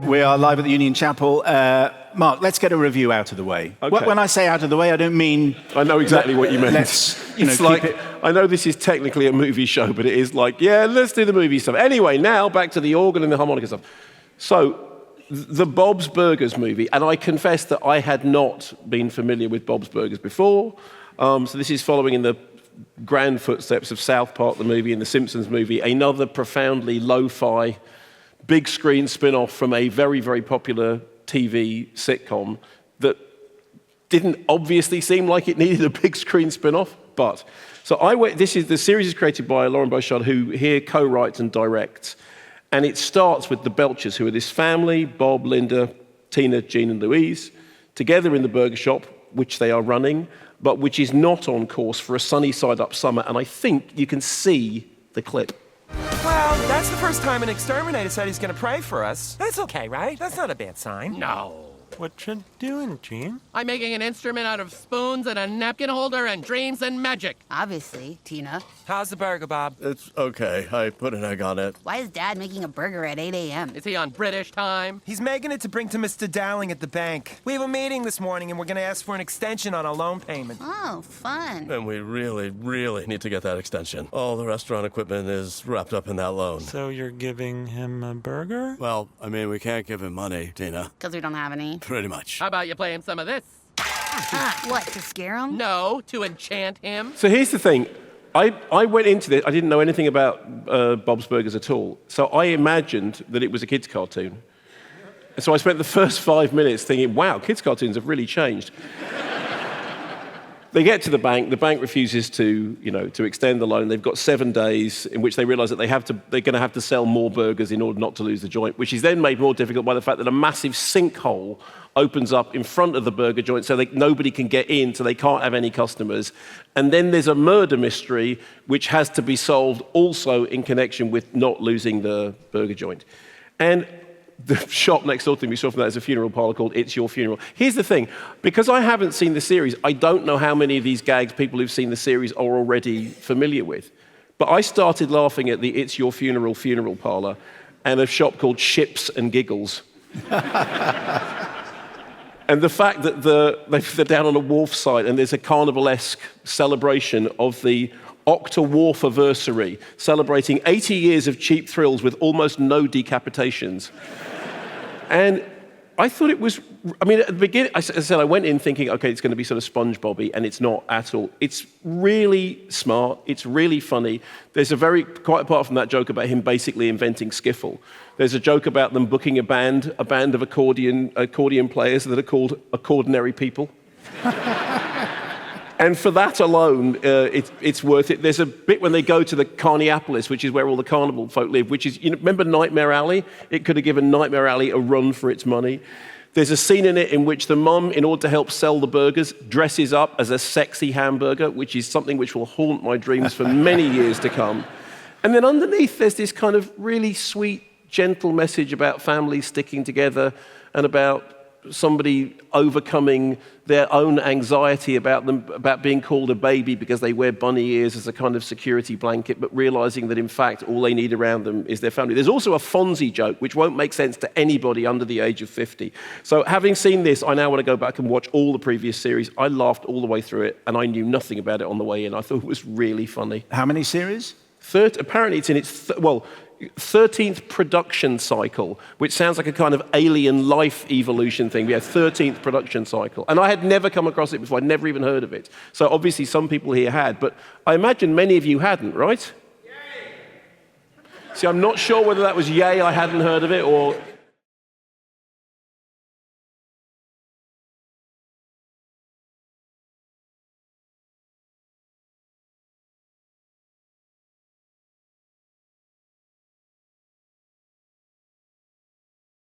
We are live at the Union Chapel. Mark, let's get a review out of the way. Okay. When I say out of the way, I don't mean... I know exactly what you meant. Let's, It's keep like, it... I know this is technically a movie show, but it is like, yeah, let's do the movie stuff. Anyway, now back to the organ and the harmonica stuff. So, the Bob's Burgers movie, and I confess that I had not been familiar with Bob's Burgers before. So this is following in the grand footsteps of South Park, the movie, and the Simpsons movie, another profoundly lo-fi, big screen spin-off from a very, very popular TV sitcom that didn't obviously seem like it needed a big screen spin-off, but. So the series is created by Lauren Bouchard, who here co-writes and directs, and it starts with the Belchers, who are this family, Bob, Linda, Tina, Jean, and Louise, together in the burger shop, which they are running, but which is not on course for a sunny side-up summer, and I think you can see the clip. Well, that's the first time an exterminator said he's gonna pray for us. That's okay, right? That's not a bad sign. No. What you doing, Gene? I'm making an instrument out of spoons and a napkin holder and dreams and magic. Obviously, Tina. How's the burger, Bob? It's okay. I put an egg on it. Why is Dad making a burger at 8 a.m.? Is he on British time? He's making it to bring to Mr. Dowling at the bank. We have a meeting this morning and we're gonna ask for an extension on our loan payment. Oh, fun. And we really, really need to get that extension. All the restaurant equipment is wrapped up in that loan. So you're giving him a burger? Well, I mean, we can't give him money, Tina. Because we don't have any. Pretty much. How about you play him some of this? What, to scare him? No, to enchant him. So here's the thing. I went into this, I didn't know anything about Bob's Burgers at all. So I imagined that it was a kid's cartoon. And so I spent the first 5 minutes thinking, wow, kids' cartoons have really changed. They get to the bank refuses to extend the loan. They've got 7 days in which they realize that they're going to have to sell more burgers in order not to lose the joint, which is then made more difficult by the fact that a massive sinkhole opens up in front of the burger joint so nobody can get in, so they can't have any customers. And then there's a murder mystery which has to be solved also in connection with not losing the burger joint. And the shop next door to me, we saw from that, is a funeral parlor called It's Your Funeral. Here's the thing, because I haven't seen the series, I don't know how many of these gags people who've seen the series are already familiar with. But I started laughing at the It's Your Funeral funeral parlor and a shop called Ships and Giggles. And the fact that they're down on a wharf site and there's a carnivalesque celebration of the Octa-Wharf-versary, celebrating 80 years of cheap thrills with almost no decapitations. And I thought it was, at the beginning, I said I went in thinking, okay, it's going to be sort of SpongeBob-y, and it's not at all. It's really smart, it's really funny. There's quite apart from that joke about him basically inventing skiffle, there's a joke about them booking a band of accordion players that are called Accordinary People. And for that alone, it's worth it. There's a bit when they go to the Carneapolis, which is where all the carnival folk live, which is, remember Nightmare Alley? It could have given Nightmare Alley a run for its money. There's a scene in it in which the mum, in order to help sell the burgers, dresses up as a sexy hamburger, which is something which will haunt my dreams for many years to come. And then underneath, there's this kind of really sweet, gentle message about families sticking together and about somebody overcoming their own anxiety about being called a baby because they wear bunny ears as a kind of security blanket, but realizing that in fact all they need around them is their family. There's also a Fonzie joke which won't make sense to anybody under the age of 50. So having seen this, I now want to go back and watch all the previous series. I laughed all the way through it and I knew nothing about it on the way in. I thought it was really funny. How many series? Apparently it's in its 13th production cycle, which sounds like a kind of alien life evolution thing. Yeah, 13th production cycle. And I had never come across it before. I'd never even heard of it. So obviously some people here had, but I imagine many of you hadn't, right? Yay! See, I'm not sure whether that was yay, I hadn't heard of it, or